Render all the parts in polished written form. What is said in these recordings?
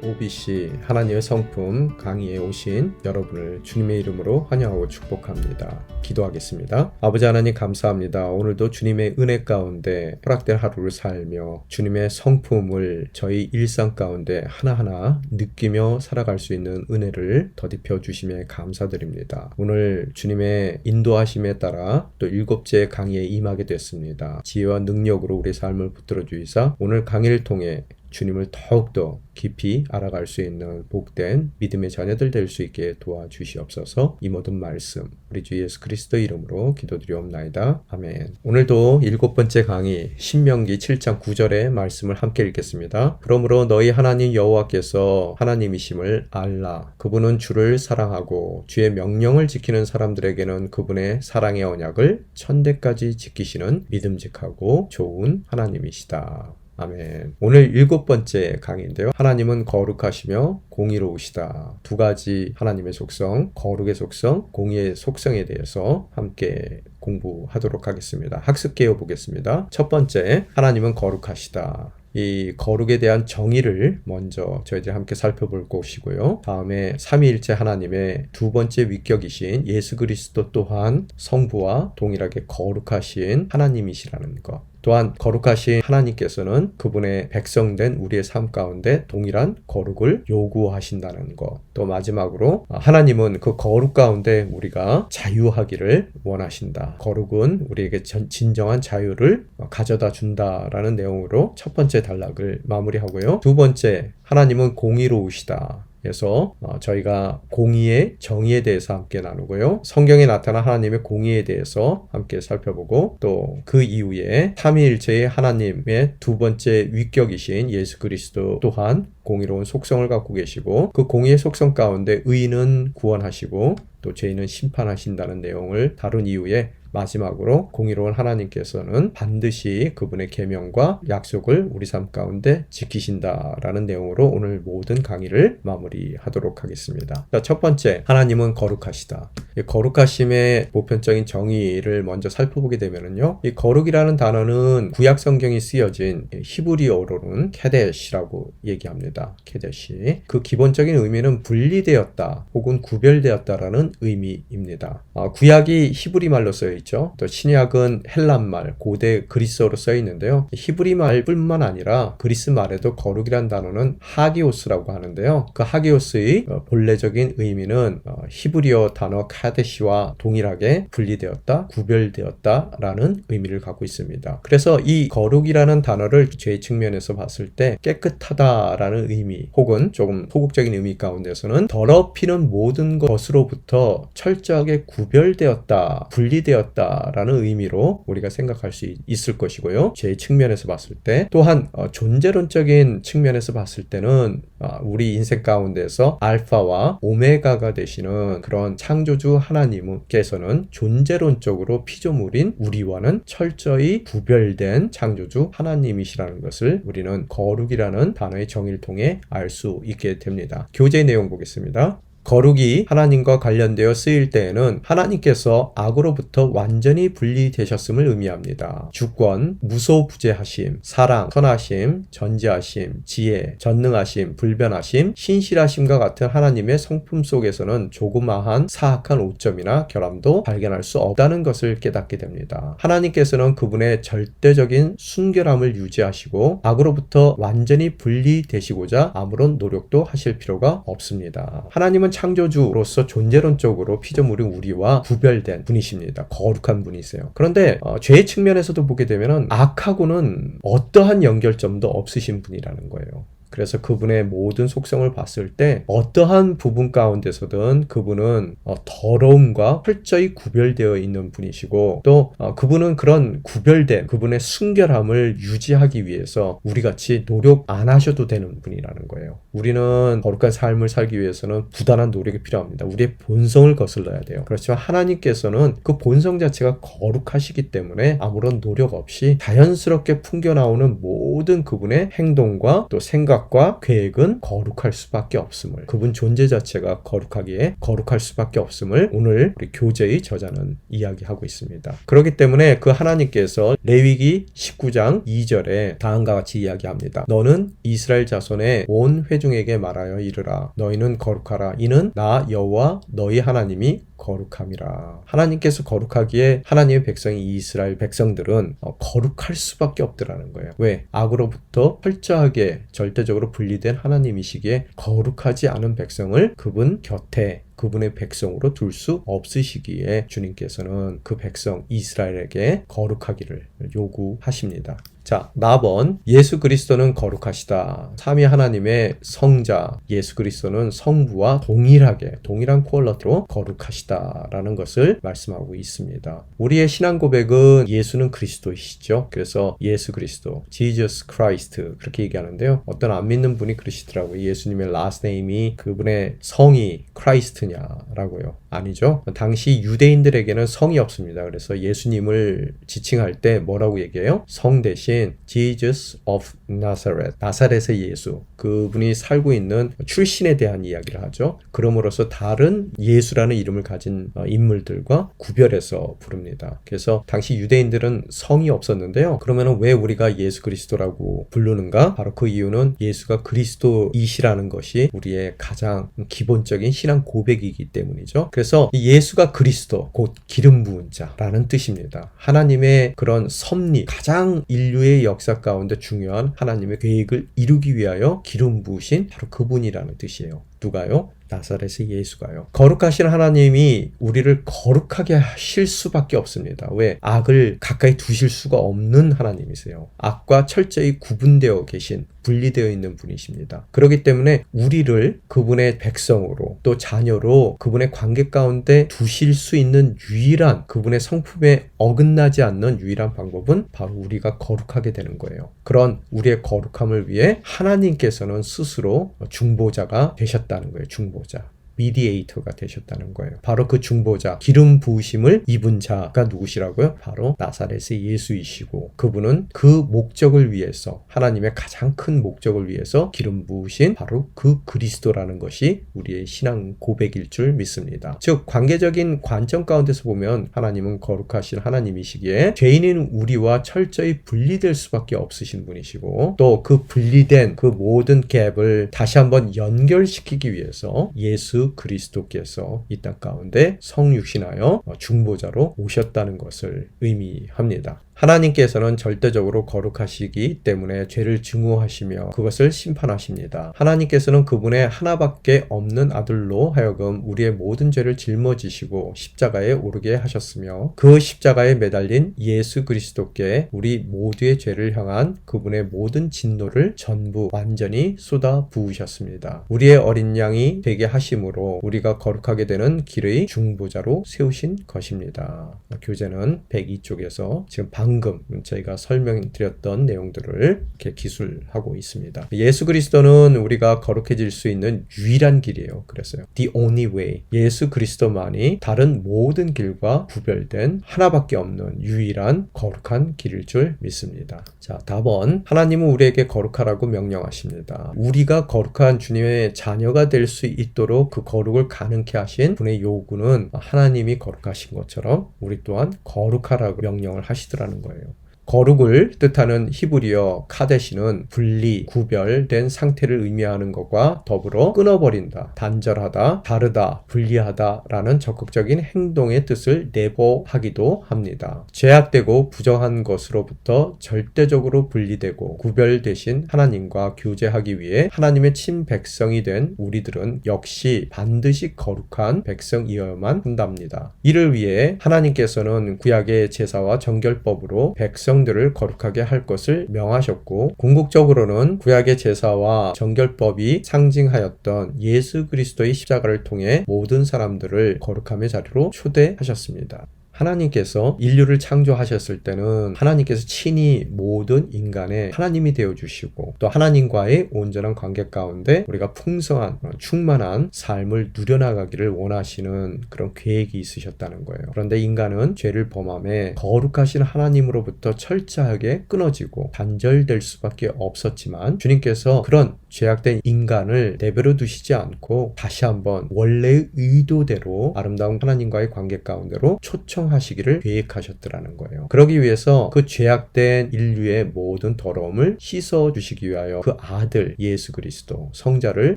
OBC 하나님의 성품 강의에 오신 여러분을 주님의 이름으로 환영하고 축복합니다. 기도하겠습니다. 아버지 하나님 감사합니다. 오늘도 주님의 은혜 가운데 허락된 하루를 살며 주님의 성품을 저희 일상 가운데 하나하나 느끼며 살아갈 수 있는 은혜를 더딥혀 주심에 감사드립니다. 오늘 주님의 인도하심에 따라 또 7째 강의에 임하게 됐습니다. 지혜와 능력으로 우리 삶을 붙들어 주이사 오늘 강의를 통해 주님을 더욱더 깊이 알아갈 수 있는 복된 믿음의 자녀들 될 수 있게 도와주시옵소서. 이 모든 말씀 우리 주 예수 그리스도 이름으로 기도드리옵나이다. 아멘. 오늘도 7번째 강의 신명기 7장 9절의 말씀을 함께 읽겠습니다. 그러므로 너희 하나님 여호와께서 하나님이심을 알라. 그분은 주를 사랑하고 주의 명령을 지키는 사람들에게는 그분의 사랑의 언약을 천대까지 지키시는 믿음직하고 좋은 하나님이시다. 아멘. 오늘 7번째 강의인데요. 하나님은 거룩하시며 공의로우시다. 두 가지 하나님의 속성, 거룩의 속성, 공의의 속성에 대해서 함께 공부하도록 하겠습니다. 학습 개요 보겠습니다. 첫 번째, 하나님은 거룩하시다. 이 거룩에 대한 정의를 먼저 저희들이 함께 살펴볼 것이고요. 다음에 삼위일체 하나님의 두 번째 위격이신 예수 그리스도 또한 성부와 동일하게 거룩하신 하나님이시라는 것. 또한 거룩하신 하나님께서는 그분의 백성된 우리의 삶 가운데 동일한 거룩을 요구하신다는 것. 또 마지막으로 하나님은 그 거룩 가운데 우리가 자유하기를 원하신다. 거룩은 우리에게 진정한 자유를 가져다 준다라는 내용으로 첫 번째 단락을 마무리하고요. 두 번째, 하나님은 공의로우시다. 그래서 저희가 공의의 정의에 대해서 함께 나누고요. 성경에 나타난 하나님의 공의에 대해서 함께 살펴보고 또 그 이후에 삼위일체의 하나님의 두 번째 위격이신 예수 그리스도 또한 공의로운 속성을 갖고 계시고 그 공의의 속성 가운데 의인은 구원하시고 또 죄인은 심판하신다는 내용을 다룬 이후에 마지막으로 공의로운 하나님께서는 반드시 그분의 계명과 약속을 우리 삶 가운데 지키신다라는 내용으로 오늘 모든 강의를 마무리하도록 하겠습니다. 자, 첫 번째, 하나님은 거룩하시다. 이 거룩하심의 보편적인 정의를 먼저 살펴보게 되면요, 이 거룩이라는 단어는 구약 성경이 쓰여진 히브리어로는 케데시라고 얘기합니다. 케데시. 그 기본적인 의미는 분리되었다 혹은 구별되었다라는 의미입니다. 구약이 히브리 말로 쓰여 있죠. 또 신약은 헬란말, 고대 그리스어로 써 있는데요. 히브리 말뿐만 아니라 그리스 말에도 거룩이란 단어는 하기오스라고 하는데요. 그 하기오스의 본래적인 의미는 히브리어 단어 카데시와 동일하게 분리되었다, 구별되었다라는 의미를 갖고 있습니다. 그래서 이 거룩이라는 단어를 죄의 측면에서 봤을 때 깨끗하다라는 의미 혹은 조금 소극적인 의미 가운데서는 더럽히는 모든 것으로부터 철저하게 구별되었다, 분리되었다 라는 의미로 우리가 생각할 수 있을 것이고요. 제 측면에서 봤을 때 또한 존재론적인 측면에서 봤을 때는 우리 인생 가운데서 알파와 오메가가 되시는 그런 창조주 하나님께서는 존재론적으로 피조물인 우리와는 철저히 구별된 창조주 하나님이시라는 것을 우리는 거룩이라는 단어의 정의를 통해 알 수 있게 됩니다. 교재 내용 보겠습니다. 거룩이 하나님과 관련되어 쓰일 때에는 하나님께서 악으로부터 완전히 분리되셨음을 의미합니다. 주권, 무소부재하심, 사랑, 선하심, 전지하심, 지혜, 전능하심, 불변하심, 신실하심과 같은 하나님의 성품 속에서는 조그마한 사악한 오점이나 결함도 발견할 수 없다는 것을 깨닫게 됩니다. 하나님께서는 그분의 절대적인 순결함을 유지하시고 악으로부터 완전히 분리되시고자 아무런 노력도 하실 필요가 없습니다. 하나님은 창조주로서 존재론적으로 피조물인 우리와 구별된 분이십니다. 거룩한 분이세요. 그런데 죄의 측면에서도 보게 되면 악하고는 어떠한 연결점도 없으신 분이라는 거예요. 그래서 그분의 모든 속성을 봤을 때 어떠한 부분 가운데서든 그분은 더러움과 철저히 구별되어 있는 분이시고 또 그분은 그런 구별된 그분의 순결함을 유지하기 위해서 우리같이 노력 안 하셔도 되는 분이라는 거예요. 우리는 거룩한 삶을 살기 위해서는 부단한 노력이 필요합니다. 우리의 본성을 거슬러야 돼요. 그렇지만 하나님께서는 그 본성 자체가 거룩하시기 때문에 아무런 노력 없이 자연스럽게 풍겨나오는 모든 그분의 행동과 또 생각 생각과 계획은 거룩할 수밖에 없음을, 그분 존재 자체가 거룩하기에 거룩할 수밖에 없음을 오늘 우리 교재의 저자는 이야기하고 있습니다. 그렇기 때문에 그 하나님께서 레위기 19장 2절에 다음과 같이 이야기합니다. 너는 이스라엘 자손의 온 회중에게 말하여 이르라. 너희는 거룩하라. 이는 나 여호와 너희 하나님이 거룩함이라. 하나님께서 거룩하기에 하나님의 백성이 이스라엘 백성들은 거룩할 수밖에 없더라는 거예요. 왜? 악으로부터 철저하게 절대적으로 분리된 하나님이시기에 거룩하지 않은 백성을 그분 곁에 그분의 백성으로 둘 수 없으시기에 주님께서는 그 백성 이스라엘에게 거룩하기를 요구하십니다. 자, 4번 예수 그리스도는 거룩하시다. 삼위 하나님의 성자 예수 그리스도는 성부와 동일한 퀄러티로 거룩하시다라는 것을 말씀하고 있습니다. 우리의 신앙 고백은 예수는 그리스도이시죠. 그래서 예수 그리스도, Jesus Christ 그렇게 얘기하는데요. 어떤 안 믿는 분이 그러시더라고요. 예수님의 last name이 그분의 성이 크라이스트냐라고요. 아니죠. 당시 유대인들에게는 성이 없습니다. 그래서 예수님을 지칭할 때 뭐라고 얘기해요? 성 대신 Jesus of Nazareth, 나사렛의 예수, 그분이 살고 있는 출신에 대한 이야기를 하죠. 그럼으로써 다른 예수라는 이름을 가진 인물들과 구별해서 부릅니다. 그래서 당시 유대인들은 성이 없었는데요. 그러면 왜 우리가 예수 그리스도라고 부르는가? 바로 그 이유는 예수가 그리스도이시라는 것이 우리의 가장 기본적인 신앙 고백이기 때문이죠. 그래서 예수가 그리스도, 곧 기름 부은 자라는 뜻입니다. 하나님의 그런 섭리, 가장 인류의 역사 가운데 중요한 하나님의 계획을 이루기 위하여 기름 부으신 바로 그분이라는 뜻이에요. 누가요? 나사렛의 예수가요. 거룩하신 하나님이 우리를 거룩하게 하실 수밖에 없습니다. 왜? 악을 가까이 두실 수가 없는 하나님이세요. 악과 철저히 구분되어 계신, 분리되어 있는 분이십니다. 그렇기 때문에 우리를 그분의 백성으로 또 자녀로 그분의 관계 가운데 두실 수 있는 유일한, 그분의 성품에 어긋나지 않는 유일한 방법은 바로 우리가 거룩하게 되는 거예요. 그런 우리의 거룩함을 위해 하나님께서는 스스로 중보자가 되셨다는 거예요. 중보자. 미디에이터가 되셨다는 거예요. 바로 그 중보자, 기름 부으심을 입은 자가 누구시라고요? 바로 나사렛의 예수이시고, 그분은 그 목적을 위해서, 하나님의 가장 큰 목적을 위해서 기름 부으신 바로 그 그리스도라는 것이 우리의 신앙 고백일 줄 믿습니다. 즉, 관계적인 관점 가운데서 보면 하나님은 거룩하신 하나님이시기에 죄인인 우리와 철저히 분리될 수밖에 없으신 분이시고, 또 그 분리된 그 모든 갭을 다시 한번 연결시키기 위해서 예수 그리스도께서 이 땅 가운데 성육신하여 중보자로 오셨다는 것을 의미합니다. 하나님께서는 절대적으로 거룩하시기 때문에 죄를 증오하시며 그것을 심판하십니다. 하나님께서는 그분의 하나밖에 없는 아들로 하여금 우리의 모든 죄를 짊어지시고 십자가에 오르게 하셨으며, 그 십자가에 매달린 예수 그리스도께 우리 모두의 죄를 향한 그분의 모든 진노를 전부 완전히 쏟아 부으셨습니다. 우리의 어린 양이 되게 하심으로 우리가 거룩하게 되는 길의 중보자로 세우신 것입니다. 교재는 102쪽에서 지금 방금 저희가 설명드렸던 내용들을 이렇게 기술하고 있습니다. 예수 그리스도는 우리가 거룩해질 수 있는 유일한 길이에요. 그랬어요. The only way. 예수 그리스도만이 다른 모든 길과 구별된 하나밖에 없는 유일한 거룩한 길일 줄 믿습니다. 자, 답은 하나님은 우리에게 거룩하라고 명령하십니다. 우리가 거룩한 주님의 자녀가 될 수 있도록 그 거룩을 가능케 하신 분의 요구는 하나님이 거룩하신 것처럼 우리 또한 거룩하라고 명령을 하시더라는 거예요. 거룩을 뜻하는 히브리어 카데시는 분리, 구별된 상태를 의미하는 것과 더불어 끊어버린다, 단절하다, 다르다, 분리하다 라는 적극적인 행동의 뜻을 내포하기도 합니다. 제약되고 부정한 것으로부터 절대적으로 분리되고 구별되신 하나님과 교제하기 위해 하나님의 친백성이 된 우리들은 역시 반드시 거룩한 백성이어야만 한답니다. 이를 위해 하나님께서는 구약의 제사와 정결법으로 백성들을 거룩하게 할 것을 명하셨고, 궁극적으로는 구약의 제사와 정결법이 상징하였던 예수 그리스도의 십자가를 통해 모든 사람들을 거룩함의 자리로 초대하셨습니다. 하나님께서 인류를 창조하셨을 때는 하나님께서 친히 모든 인간의 하나님이 되어주시고 또 하나님과의 온전한 관계 가운데 우리가 풍성한 충만한 삶을 누려나가기를 원하시는 그런 계획이 있으셨다는 거예요. 그런데 인간은 죄를 범함에 거룩하신 하나님으로부터 철저하게 끊어지고 단절될 수밖에 없었지만 주님께서 그런 죄악된 인간을 내버려 두시지 않고 다시 한번 원래의 의도대로 아름다운 하나님과의 관계 가운데로 초청하시기를 계획하셨더라는 거예요. 그러기 위해서 그 죄악된 인류의 모든 더러움을 씻어주시기 위하여 그 아들 예수 그리스도 성자를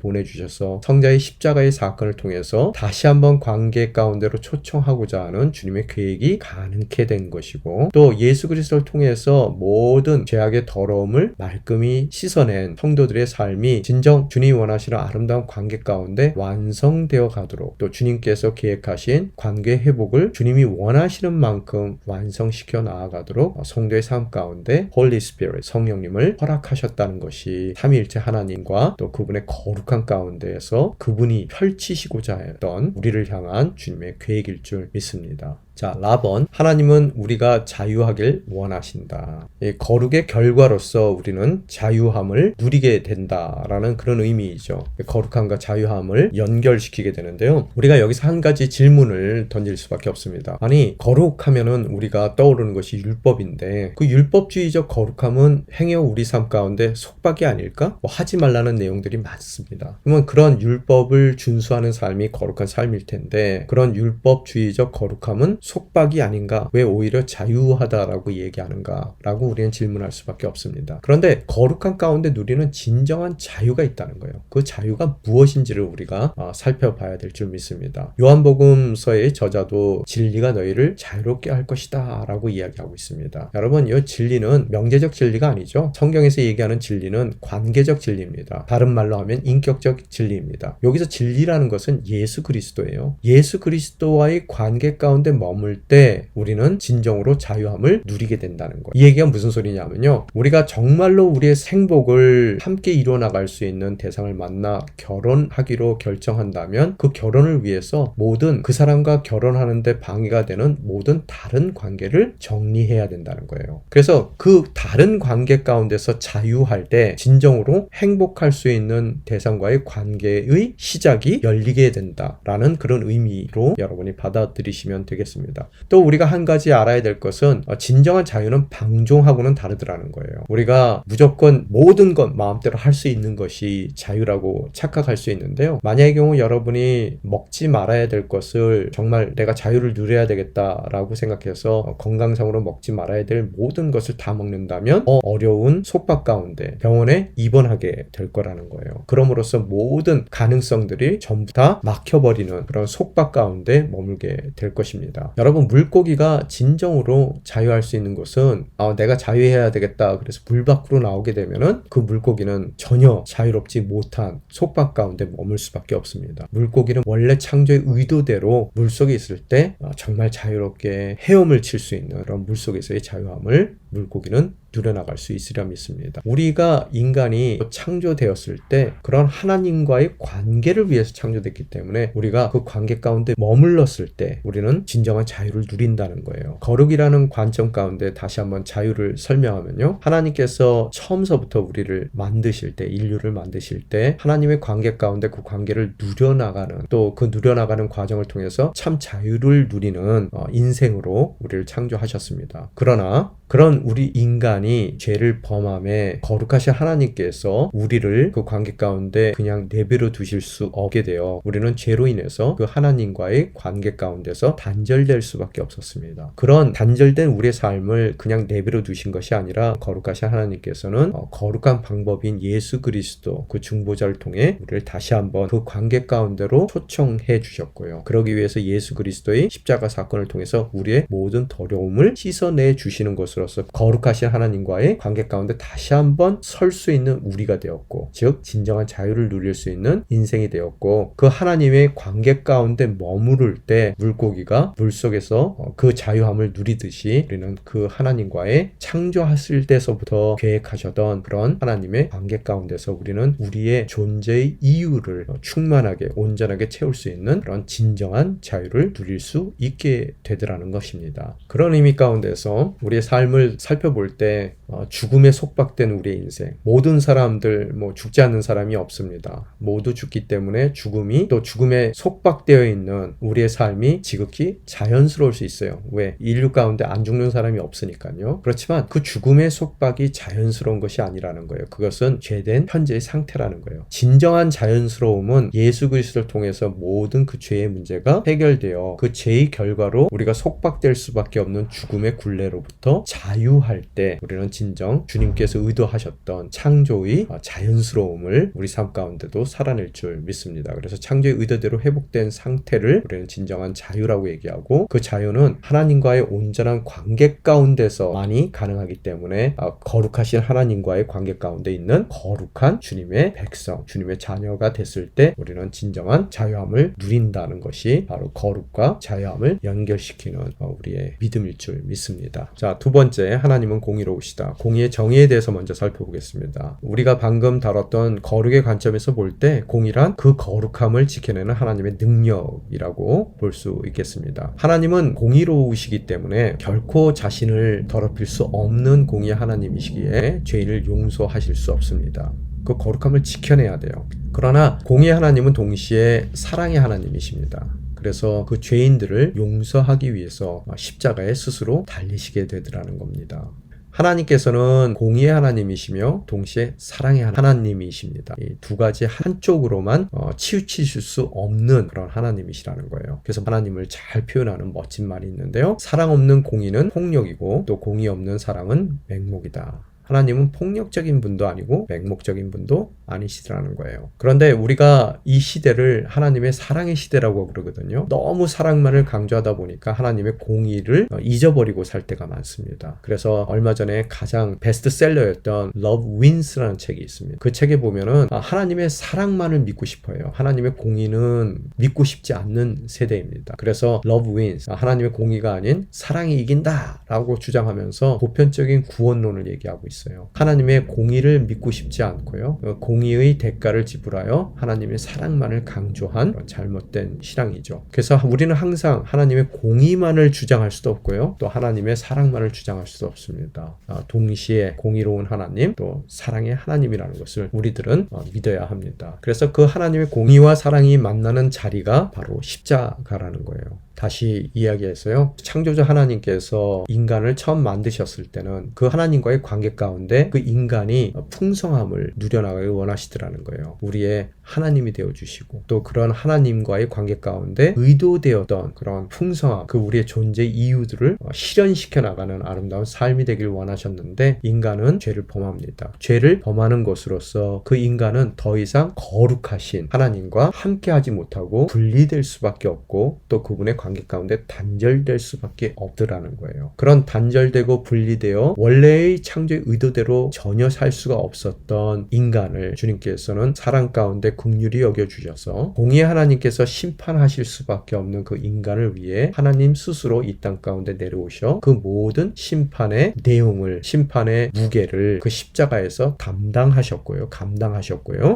보내주셔서 성자의 십자가의 사건을 통해서 다시 한번 관계 가운데로 초청하고자 하는 주님의 계획이 가능케 된 것이고 또 예수 그리스도를 통해서 모든 죄악의 더러움을 말끔히 씻어낸 성도들의 삶이 진정 주님이 원하시는 아름다운 관계 가운데 완성되어 가도록 또 주님께서 계획하신 관계 회복을 주님이 원하시는 만큼 완성시켜 나아가도록 성도의 삶 가운데 Holy Spirit 성령님을 허락하셨다는 것이 삼위일체 하나님과 또 그분의 거룩한 가운데에서 그분이 펼치시고자 했던 우리를 향한 주님의 계획일 줄 믿습니다. 자, 라번 하나님은 우리가 자유하길 원하신다. 거룩의 결과로서 우리는 자유함을 누리게 된다라는 그런 의미이죠. 거룩함과 자유함을 연결시키게 되는데요. 우리가 여기서 한 가지 질문을 던질 수밖에 없습니다. 아니 거룩하면은 우리가 떠오르는 것이 율법인데 그 율법주의적 거룩함은 행여 우리 삶 가운데 속박이 아닐까? 하지 말라는 내용들이 많습니다. 그러면 그런 율법을 준수하는 삶이 거룩한 삶일 텐데 그런 율법주의적 거룩함은 속박이 아닌가? 왜 오히려 자유하다라고 얘기하는가? 라고 우리는 질문할 수밖에 없습니다. 그런데 거룩한 가운데 누리는 진정한 자유가 있다는 거예요. 그 자유가 무엇인지를 우리가 살펴봐야 될 줄 믿습니다. 요한복음서의 저자도 진리가 너희를 자유롭게 할 것이다 라고 이야기하고 있습니다. 여러분 이 진리는 명제적 진리가 아니죠. 성경에서 얘기하는 진리는 관계적 진리입니다. 다른 말로 하면 인격적 진리입니다. 여기서 진리라는 것은 예수 그리스도예요. 예수 그리스도와의 관계 가운데 머물 때 우리는 진정으로 자유함을 누리게 된다는 거예요. 이 얘기가 무슨 소리냐면요. 우리가 정말로 우리의 생복을 함께 이뤄나갈 수 있는 대상을 만나 결혼하기로 결정한다면 그 결혼을 위해서 모든 그 사람과 결혼하는데 방해가 되는 모든 다른 관계를 정리해야 된다는 거예요. 그래서 그 다른 관계 가운데서 자유할 때 진정으로 행복할 수 있는 대상과의 관계의 시작이 열리게 된다라는 그런 의미로 여러분이 받아들이시면 되겠습니다. 또 우리가 한 가지 알아야 될 것은 진정한 자유는 방종하고는 다르더라는 거예요. 우리가 무조건 모든 것 마음대로 할 수 있는 것이 자유라고 착각할 수 있는데요. 만약의 경우 여러분이 먹지 말아야 될 것을 정말 내가 자유를 누려야 되겠다라고 생각해서 건강상으로 먹지 말아야 될 모든 것을 다 먹는다면 어려운 속박 가운데 병원에 입원하게 될 거라는 거예요. 그럼으로써 모든 가능성들이 전부 다 막혀버리는 그런 속박 가운데 머물게 될 것입니다. 여러분 물고기가 진정으로 자유할 수 있는 것은 내가 자유해야 되겠다 그래서 물 밖으로 나오게 되면은 그 물고기는 전혀 자유롭지 못한 속박 가운데 머물 수밖에 없습니다. 물고기는 원래 창조의 의도대로 물속에 있을 때 정말 자유롭게 헤엄을 칠 수 있는 그런 물속에서의 자유함을 물고기는 누려나갈 수 있으려 믿습니다. 우리가 인간이 창조되었을 때 그런 하나님과의 관계를 위해서 창조됐기 때문에 우리가 그 관계 가운데 머물렀을 때 우리는 진정한 자유를 누린다는 거예요. 거룩이라는 관점 가운데 다시 한번 자유를 설명하면요. 하나님께서 처음서부터 우리를 만드실 때 인류를 만드실 때 하나님의 관계 가운데 그 관계를 누려나가는 또 그 누려나가는 과정을 통해서 참 자유를 누리는 인생으로 우리를 창조하셨습니다. 그러나 그런 우리 인간이 죄를 범함에 거룩하신 하나님께서 우리를 그 관계 가운데 그냥 내버려 두실 수 없게 되어 우리는 죄로 인해서 그 하나님과의 관계 가운데서 단절될 수밖에 없었습니다. 그런 단절된 우리의 삶을 그냥 내버려 두신 것이 아니라 거룩하신 하나님께서는 거룩한 방법인 예수 그리스도 그 중보자를 통해 우리를 다시 한번 그 관계 가운데로 초청해 주셨고요. 그러기 위해서 예수 그리스도의 십자가 사건을 통해서 우리의 모든 더러움을 씻어내 주시는 것으로 것으로서 거룩하신 하나님과의 관계 가운데 다시 한번 설 수 있는 우리가 되었고, 즉 진정한 자유를 누릴 수 있는 인생이 되었고, 그 하나님의 관계 가운데 머무를 때 물고기가 물속에서 그 자유함을 누리듯이 우리는 그 하나님과의 창조하실 때서부터 계획하셨던 그런 하나님의 관계 가운데서 우리는 우리의 존재의 이유를 충만하게 온전하게 채울 수 있는 그런 진정한 자유를 누릴 수 있게 되더라는 것입니다. 그런 의미 가운데서 우리의 삶을 살펴볼 때 죽음에 속박된 우리의 인생, 모든 사람들 죽지 않는 사람이 없습니다. 모두 죽기 때문에 죽음이, 또 죽음에 속박되어 있는 우리의 삶이 지극히 자연스러울 수 있어요. 왜? 인류 가운데 안 죽는 사람이 없으니까요. 그렇지만 그 죽음의 속박이 자연스러운 것이 아니라는 거예요. 그것은 죄된 현재의 상태라는 거예요. 진정한 자연스러움은 예수 그리스도를 통해서 모든 그 죄의 문제가 해결되어 그 죄의 결과로 우리가 속박될 수밖에 없는 죽음의 굴레로부터 자유할 때 우리는 진정 주님께서 의도하셨던 창조의 자연스러움을 우리 삶 가운데도 살아낼 줄 믿습니다. 그래서 창조의 의도대로 회복된 상태를 우리는 진정한 자유라고 얘기하고, 그 자유는 하나님과의 온전한 관계 가운데서만이 가능하기 때문에 거룩하신 하나님과의 관계 가운데 있는 거룩한 주님의 백성, 주님의 자녀가 됐을 때 우리는 진정한 자유함을 누린다는 것이 바로 거룩과 자유함을 연결시키는 우리의 믿음일 줄 믿습니다. 자, 두 번째, 하나님은 공의로우시다. 공의의 정의에 대해서 먼저 살펴보겠습니다. 우리가 방금 다뤘던 거룩의 관점에서 볼 때 공의란 그 거룩함을 지켜내는 하나님의 능력이라고 볼 수 있겠습니다. 하나님은 공의로우시기 때문에 결코 자신을 더럽힐 수 없는 공의의 하나님이시기에 죄인을 용서하실 수 없습니다. 그 거룩함을 지켜내야 돼요. 그러나 공의의 하나님은 동시에 사랑의 하나님이십니다. 그래서 그 죄인들을 용서하기 위해서 십자가에 스스로 달리시게 되더라는 겁니다. 하나님께서는 공의의 하나님이시며 동시에 사랑의 하나님이십니다. 이 두 가지 한쪽으로만 치우치실 수 없는 그런 하나님이시라는 거예요. 그래서 하나님을 잘 표현하는 멋진 말이 있는데요. 사랑 없는 공의는 폭력이고 또 공의 없는 사랑은 맹목이다. 하나님은 폭력적인 분도 아니고 맹목적인 분도 아니시라는 거예요. 그런데 우리가 이 시대를 하나님의 사랑의 시대라고 그러거든요. 너무 사랑만을 강조하다 보니까 하나님의 공의를 잊어버리고 살 때가 많습니다. 그래서 얼마 전에 가장 베스트셀러였던 Love Wins라는 책이 있습니다. 그 책에 보면은 하나님의 사랑만을 믿고 싶어요. 하나님의 공의는 믿고 싶지 않는 세대입니다. 그래서 Love Wins, 하나님의 공의가 아닌 사랑이 이긴다 라고 주장하면서 보편적인 구원론을 얘기하고 있어요. 하나님의 공의를 믿고 싶지 않고요. 공의의 대가를 지불하여 하나님의 사랑만을 강조한 잘못된 신앙이죠. 그래서 우리는 항상 하나님의 공의만을 주장할 수도 없고요. 또 하나님의 사랑만을 주장할 수도 없습니다. 동시에 공의로운 하나님, 또 사랑의 하나님이라는 것을 우리들은 믿어야 합니다. 그래서 그 하나님의 공의와 사랑이 만나는 자리가 바로 십자가라는 거예요. 다시 이야기해서요. 창조자 하나님께서 인간을 처음 만드셨을 때는 그 하나님과의 관계 가운데 그 인간이 풍성함을 누려나가길 원하시더라는 거예요. 우리의 하나님이 되어주시고 또 그런 하나님과의 관계 가운데 의도되었던 그런 풍성함, 그 우리의 존재 이유들을 실현시켜 나가는 아름다운 삶이 되길 원하셨는데 인간은 죄를 범합니다. 죄를 범하는 것으로서 그 인간은 더 이상 거룩하신 하나님과 함께하지 못하고 분리될 수밖에 없고 또 그분의 관계 가운데 단절될 수밖에 없더라는 거예요. 그런 단절되고 분리되어 원래의 창조의 의도대로 전혀 살 수가 없었던 인간을 주님께서는 사랑 가운데 긍휼히 여겨주셔서 공의의 하나님께서 심판하실 수밖에 없는 그 인간을 위해 하나님 스스로 이 땅 가운데 내려오셔 그 모든 심판의 내용을, 심판의 무게를 그 십자가에서 감당하셨고요.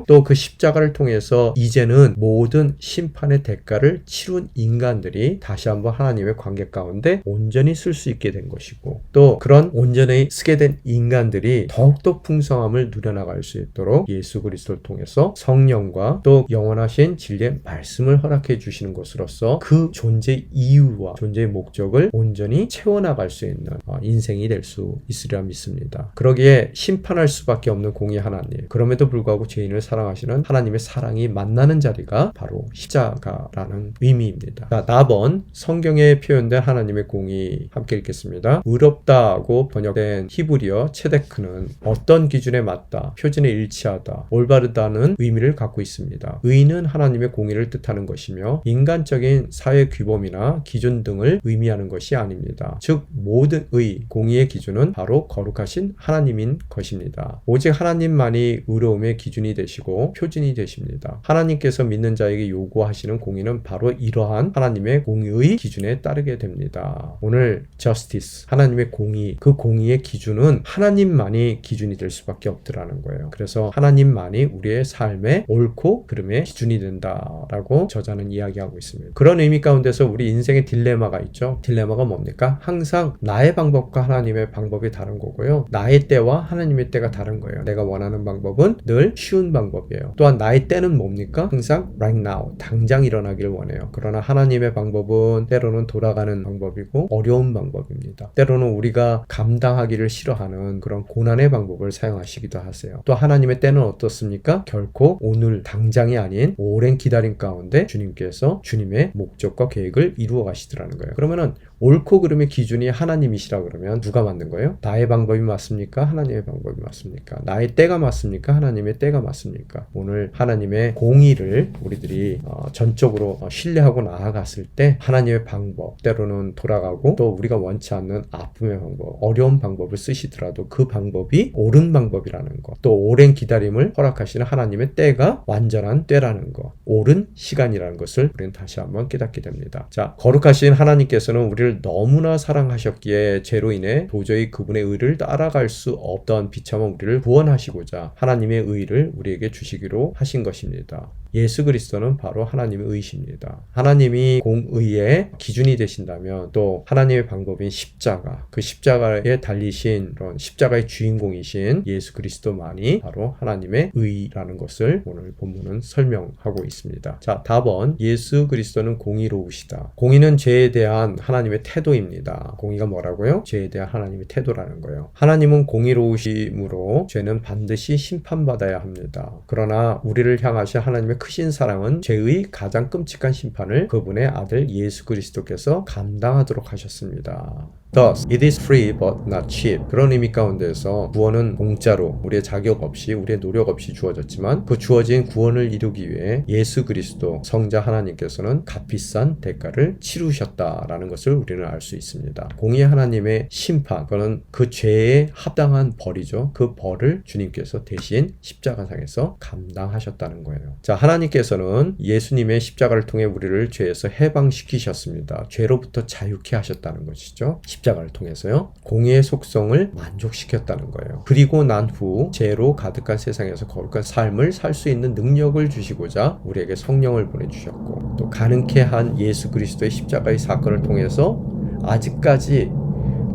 또 그 십자가를 통해서 이제는 모든 심판의 대가를 치룬 인간들이 다시 한번 하나님의 관계 가운데 온전히 쓸 수 있게 된 것이고 또 그런 온전히 쓰게 된 인간들이 더욱더 풍성함을 누려나갈 수 있도록 예수 그리스도를 통해서 성령과 또 영원하신 진리의 말씀을 허락해 주시는 것으로서 그 존재 이유와 존재의 목적을 온전히 채워나갈 수 있는 인생이 될 수 있으리라 믿습니다. 그러기에 심판할 수밖에 없는 공의 하나님, 그럼에도 불구하고 죄인을 사랑하시는 하나님의 사랑이 만나는 자리가 바로 십자가라는 의미입니다. 자, 4번 성경에 표현된 하나님의 공의 함께 읽겠습니다. 의롭다고 번역된 히브리어 최대 퍼펙트는 어떤 기준에 맞다, 표준에 일치하다, 올바르다는 의미를 갖고 있습니다. 의는 하나님의 공의를 뜻하는 것이며 인간적인 사회 규범이나 기준 등을 의미하는 것이 아닙니다. 즉 모든 의, 공의의 기준은 바로 거룩하신 하나님인 것입니다. 오직 하나님만이 의로움의 기준이 되시고 표준이 되십니다. 하나님께서 믿는 자에게 요구하시는 공의는 바로 이러한 하나님의 공의의 기준에 따르게 됩니다. 오늘 justice, 하나님의 공의, 그 공의의 기준은 하나님만이 기준이 될 수밖에 없더라는 거예요. 그래서 하나님만이 우리의 삶의 옳고 그름의 기준이 된다라고 저자는 이야기하고 있습니다. 그런 의미 가운데서 우리 인생의 딜레마가 있죠. 딜레마가 뭡니까? 항상 나의 방법과 하나님의 방법이 다른 거고요. 나의 때와 하나님의 때가 다른 거예요. 내가 원하는 방법은 늘 쉬운 방법이에요. 또한 나의 때는 뭡니까? 항상 right now, 당장 일어나기를 원해요. 그러나 하나님의 방법은 때로는 돌아가는 방법이고 어려운 방법입니다. 때로는 우리가 감당하기를 싫어하는 그런 고난의 방법을 사용하시기도 하세요. 또 하나님의 때는 어떻습니까? 결코 오늘 당장이 아닌 오랜 기다림 가운데 주님께서 주님의 목적과 계획을 이루어 가시더라는 거예요. 그러면은 옳고 그름의 기준이 하나님이시라 그러면 누가 만든 거예요? 나의 방법이 맞습니까? 하나님의 방법이 맞습니까? 나의 때가 맞습니까? 하나님의 때가 맞습니까? 오늘 하나님의 공의를 우리들이 전적으로 신뢰하고 나아갔을 때 하나님의 방법, 때로는 돌아가고 또 우리가 원치 않는 아픔의 방법, 어려운 방법을 쓰시더라도 그 방법이 옳은 방법이라는 것, 또 오랜 기다림을 허락하시는 하나님의 때가 완전한 때라는 것, 옳은 시간이라는 것을 우리는 다시 한번 깨닫게 됩니다. 자, 거룩하신 하나님께서는 우리를 너무나 사랑하셨기에 죄로 인해 도저히 그분의 의를 따라갈 수 없던 비참한 우리를 구원하시고자 하나님의 의를 우리에게 주시기로 하신 것입니다. 예수 그리스도는 바로 하나님의 의이십니다. 하나님이 공의의 기준이 되신다면 또 하나님의 방법인 십자가, 그 십자가에 달리신 그런 십자가의 주인공이신 예수 그리스도만이 바로 하나님의 의라는 것을 오늘 본문은 설명하고 있습니다. 자, 답은 예수 그리스도는 공의로우시다. 공의는 죄에 대한 하나님의 태도입니다. 공의가 뭐라고요? 죄에 대한 하나님의 태도라는 거예요. 하나님은 공의로우심으로 죄는 반드시 심판받아야 합니다. 그러나 우리를 향하신 하나님의 크신 사랑은 죄의 가장 끔찍한 심판을 그분의 아들 예수 그리스도께서 감당하도록 하셨습니다. Thus, it is free but not cheap. 그런 의미 가운데서 구원은 공짜로 우리의 자격 없이 우리의 노력 없이 주어졌지만 그 주어진 구원을 이루기 위해 예수 그리스도 성자 하나님께서는 값비싼 대가를 치르셨다라는 것을 우리는 알 수 있습니다. 공의 하나님의 심판, 그거는 그 죄에 합당한 벌이죠. 그 벌을 주님께서 대신 십자가상에서 감당하셨다는 거예요. 자, 하나님께서는 예수님의 십자가를 통해 우리를 죄에서 해방시키셨습니다. 죄로부터 자유케 하셨다는 것이죠. 십자가를 통해서요. 공의의 속성을 만족시켰다는 거예요. 그리고 난 후 죄로 가득한 세상에서 거룩한 삶을 살 수 있는 능력을 주시고자 우리에게 성령을 보내주셨고 또 가능케 한 예수 그리스도의 십자가의 사건을 통해서 아직까지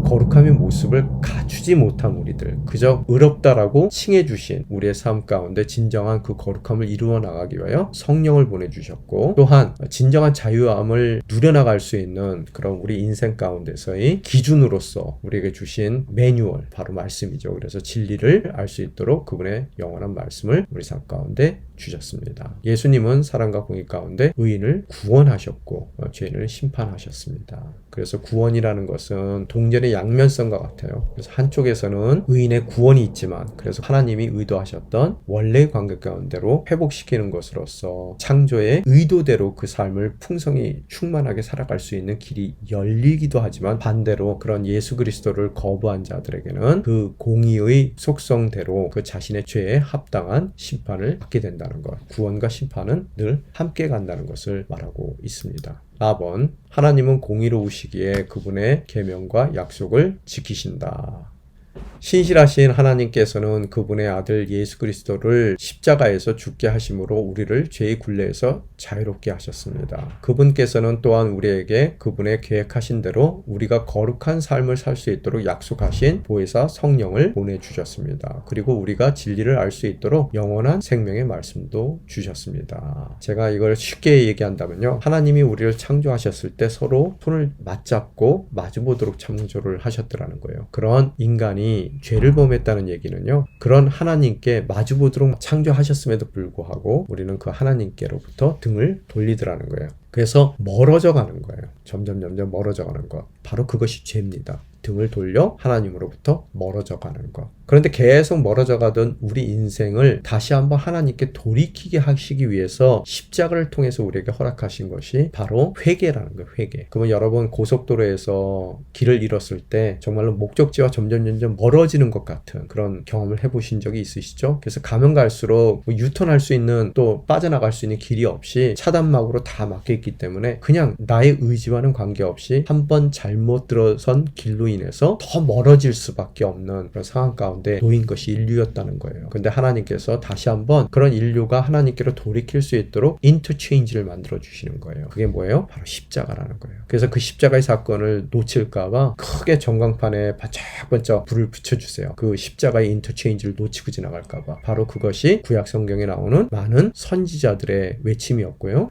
거룩함의 모습을 갖추지 못한 우리들, 그저 의롭다라고 칭해주신 우리의 삶 가운데 진정한 그 거룩함을 이루어 나가기 위하여 성령을 보내주셨고 또한 진정한 자유함을 누려나갈 수 있는 그런 우리 인생 가운데서의 기준으로서 우리에게 주신 매뉴얼, 바로 말씀이죠. 그래서 진리를 알 수 있도록 그분의 영원한 말씀을 우리 삶 가운데 주셨습니다. 예수님은 사랑과 공의 가운데 의인을 구원하셨고 죄인을 심판하셨습니다. 그래서 구원이라는 것은 동전의 양면성과 같아요. 그래서 한쪽에서는 의인의 구원이 있지만 그래서 하나님이 의도하셨던 원래의 관계 가운데로 회복시키는 것으로서 창조의 의도대로 그 삶을 풍성히 충만하게 살아갈 수 있는 길이 열리기도 하지만 반대로 그런 예수 그리스도를 거부한 자들에게는 그 공의의 속성대로 그 자신의 죄에 합당한 심판을 받게 된다는 것. 구원과 심판은 늘 함께 간다는 것을 말하고 있습니다. 4번, 하나님은 공의로우시기에 그분의 계명과 약속을 지키신다. 신실하신 하나님께서는 그분의 아들 예수 그리스도를 십자가에서 죽게 하심으로 우리를 죄의 굴레에서 자유롭게 하셨습니다. 그분께서는 또한 우리에게 그분의 계획하신 대로 우리가 거룩한 삶을 살 수 있도록 약속하신 보혜사 성령을 보내주셨습니다. 그리고 우리가 진리를 알 수 있도록 영원한 생명의 말씀도 주셨습니다. 제가 이걸 쉽게 얘기한다면요, 하나님이 우리를 창조하셨을 때 서로 손을 맞잡고 마주보도록 창조를 하셨더라는 거예요. 그런 인간이 죄를 범했다는 얘기는요, 그런 하나님께 마주보도록 창조하셨음에도 불구하고 우리는 그 하나님께로부터 등을 돌리더라는 거예요. 그래서 멀어져 가는 거예요. 점점 멀어져 가는 것. 바로 그것이 죄입니다. 등을 돌려 하나님으로부터 멀어져 가는 것. 그런데 계속 멀어져 가던 우리 인생을 다시 한번 하나님께 돌이키게 하시기 위해서 십자가를 통해서 우리에게 허락하신 것이 바로 회개라는 거예요. 회개. 그러면 여러분 고속도로에서 길을 잃었을 때 정말로 목적지와 점점 멀어지는 것 같은 그런 경험을 해보신 적이 있으시죠? 그래서 가면 갈수록 뭐 유턴할 수 있는 또 빠져나갈 수 있는 길이 없이 차단막으로 다 막혀 있기 때문에 그냥 나의 의지와는 관계없이 한번 잘못 들어선 길로 인해서 더 멀어질 수밖에 없는 그런 상황 가운데 놓인 것이 인류였다는 거예요. 근데 하나님께서 다시 한번 그런 인류가 하나님께로 돌이킬 수 있도록 인터체인지를 만들어 주시는 거예요. 그게 뭐예요? 바로 십자가라는 거예요. 그래서 그 십자가의 사건을 놓칠까봐 크게 전광판에 반짝반짝 불을 붙여주세요. 그 십자가의 인터체인지를 놓치고 지나갈까봐. 바로 그것이 구약 성경에 나오는 많은 선지자들의 외침이었고요.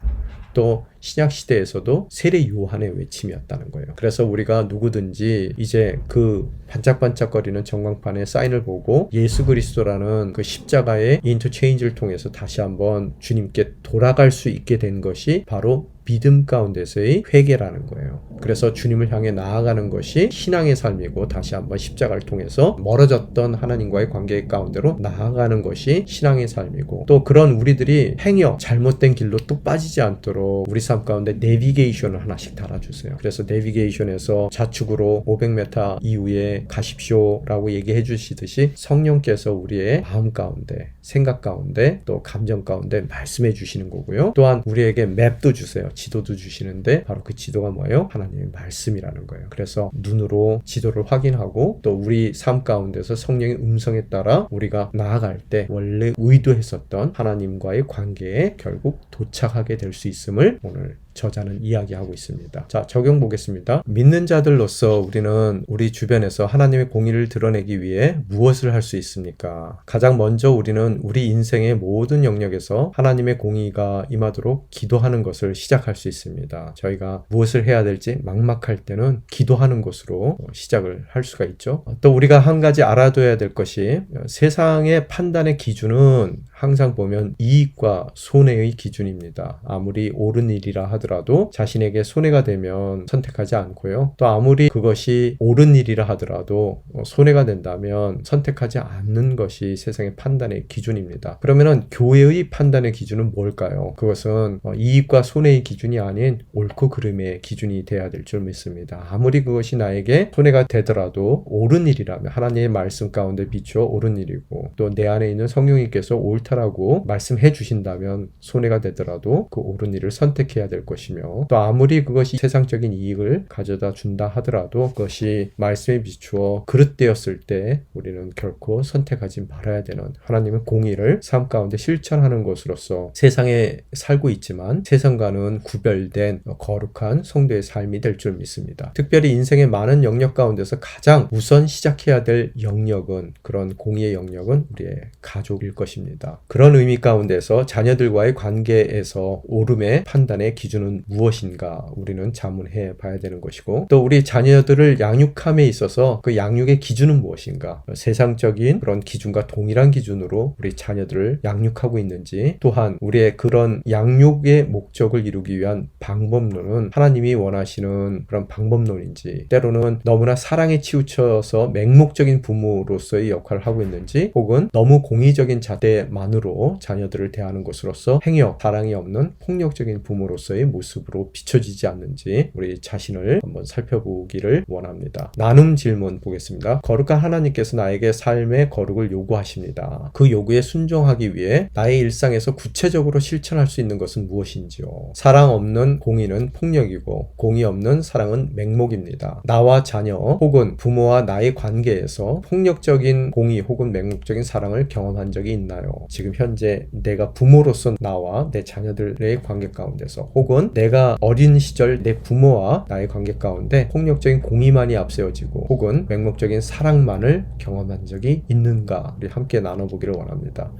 또 신약 시대에서도 세례 요한의 외침이었다는 거예요. 그래서 우리가 누구든지 이제 그 반짝반짝거리는 전광판의 사인을 보고 예수 그리스도라는 그 십자가의 인터체인지를 통해서 다시 한번 주님께 돌아갈 수 있게 된 것이 바로 믿음 가운데서의 회개라는 거예요. 그래서 주님을 향해 나아가는 것이 신앙의 삶이고 다시 한번 십자가를 통해서 멀어졌던 하나님과의 관계 가운데로 나아가는 것이 신앙의 삶이고 또 그런 우리들이 행여 잘못된 길로 또 빠지지 않도록 우리 삶 가운데 내비게이션을 하나씩 달아주세요. 그래서 내비게이션에서 좌측으로 500m 이후에 가십시오라고 얘기해 주시듯이 성령께서 우리의 마음 가운데, 생각 가운데, 또 감정 가운데 말씀해 주시는 거고요. 또한 우리에게 맵도 주세요. 지도도 주시는데 바로 그 지도가 뭐예요? 하나님의 말씀이라는 거예요. 그래서 눈으로 지도를 확인하고 또 우리 삶 가운데서 성령의 음성에 따라 우리가 나아갈 때 원래 의도했었던 하나님과의 관계에 결국 도착하게 될 수 있음을 오늘 저자는 이야기하고 있습니다. 자, 적용 보겠습니다. 믿는 자들로서 우리는 우리 주변에서 하나님의 공의를 드러내기 위해 무엇을 할 수 있습니까? 가장 먼저 우리는 우리 인생의 모든 영역에서 하나님의 공의가 임하도록 기도하는 것을 시작할 수 있습니다. 저희가 무엇을 해야 될지 막막할 때는 기도하는 것으로 시작을 할 수가 있죠. 또 우리가 한 가지 알아둬야 될 것이 세상의 판단의 기준은 항상 보면 이익과 손해의 기준입니다. 아무리 옳은 일이라 하더라도 자신에게 손해가 되면 선택하지 않고요. 또 아무리 그것이 옳은 일이라 하더라도 손해가 된다면 선택하지 않는 것이 세상의 판단의 기준입니다. 그러면은 교회의 판단의 기준은 뭘까요? 그것은 이익과 손해의 기준이 아닌 옳고 그름의 기준이 돼야 될 줄 믿습니다. 아무리 그것이 나에게 손해가 되더라도 옳은 일이라면 하나님의 말씀 가운데 비추어 옳은 일이고 또 내 안에 있는 성령님께서 옳다라고 말씀해 주신다면 손해가 되더라도 그 옳은 일을 선택해야 될 것이며 또 아무리 그것이 세상적인 이익을 가져다 준다 하더라도 그것이 말씀에 비추어 그릇되었을 때 우리는 결코 선택하지 말아야 되는 하나님의 공의를 삶 가운데 실천하는 것으로서 세상에 살고 있지만 세상과는 구별된 거룩한 성도의 삶이 될 줄 믿습니다. 특별히 인생의 많은 영역 가운데서 가장 우선 시작해야 될 영역은 그런 공의의 영역은 우리의 가족일 것입니다. 그런 의미 가운데서 자녀들과의 관계에서 옳음의 판단의 기준은 무엇인가 우리는 자문해 봐야 되는 것이고 또 우리 자녀들을 양육함에 있어서 그 양육의 기준은 무엇인가 세상적인 그런 기준과 동일한 기준으로 우리 자녀들을 양육하고 있는지 또한 우리의 그런 양육의 목적을 이루기 위한 방법론은 하나님이 원하시는 그런 방법론인지 때로는 너무나 사랑에 치우쳐서 맹목적인 부모로서의 역할을 하고 있는지 혹은 너무 공의적인 잣대만으로 자녀들을 대하는 것으로서 행여 사랑이 없는 폭력적인 부모로서의 모습으로 비춰지지 않는지 우리 자신을 한번 살펴보기를 원합니다. 나눔 질문 보겠습니다. 거룩한 하나님께서 나에게 삶의 거룩을 요구하십니다. 그 요구에 순종하기 위해 나의 일상에서 구체적으로 실천할 수 있는 것은 무엇인지요? 사랑 없는 공의는 폭력이고 공의 없는 사랑은 맹목입니다. 나와 자녀 혹은 부모와 나의 관계에서 폭력적인 공의 혹은 맹목적인 사랑을 경험한 적이 있나요? 지금 현재 내가 부모로서 나와 내 자녀들의 관계 가운데서 혹은 내가 어린 시절 내 부모와 나의 관계 가운데 폭력적인 공의만이 앞세워지고 혹은 맹목적인 사랑만을 경험한 적이 있는가 우리 함께 나눠보기를 원합니다.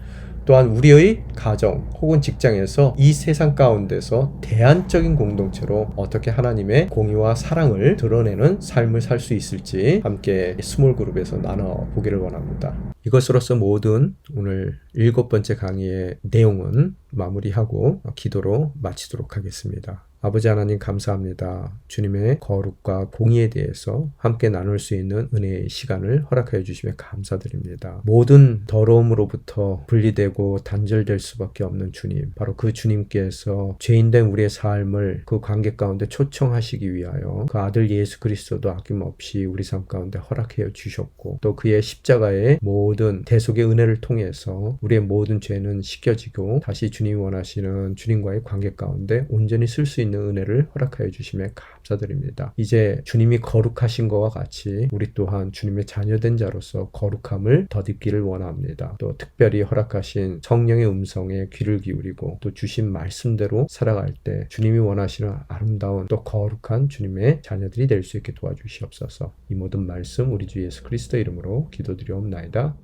또한 우리의 가정 혹은 직장에서 이 세상 가운데서 대안적인 공동체로 어떻게 하나님의 공의와 사랑을 드러내는 삶을 살 수 있을지 함께 스몰 그룹에서 나눠보기를 원합니다. 이것으로서 모든 오늘 7번째 강의의 내용은 마무리하고 기도로 마치도록 하겠습니다. 아버지 하나님 감사합니다. 주님의 거룩과 공의에 대해서 함께 나눌 수 있는 은혜의 시간을 허락하여 주시며 감사드립니다. 모든 더러움으로부터 분리되고 단절될 수밖에 없는 주님, 바로 그 주님께서 죄인된 우리의 삶을 그 관계 가운데 초청하시기 위하여 그 아들 예수 그리스도도 아낌없이 우리 삶 가운데 허락하여 주셨고, 또 그의 십자가의 모든 대속의 은혜를 통해서 우리의 모든 죄는 씻겨지고 다시 주님이 원하시는 주님과의 관계 가운데 온전히 쓸 수 있는 은혜를 허락하여 주시며 감사드립니다. 이제 주님이 거룩하신 것과 같이 우리 또한 주님의 자녀된 자로서 거룩함을 덧입기를 원합니다. 또 특별히 허락하신 성령의 음성에 귀를 기울이고 또 주신 말씀대로 살아갈 때 주님이 원하시는 아름다운 또 거룩한 주님의 자녀들이 될 수 있게 도와주시옵소서. 이 모든 말씀 우리 주 예수 그리스도 이름으로 기도드리옵나이다.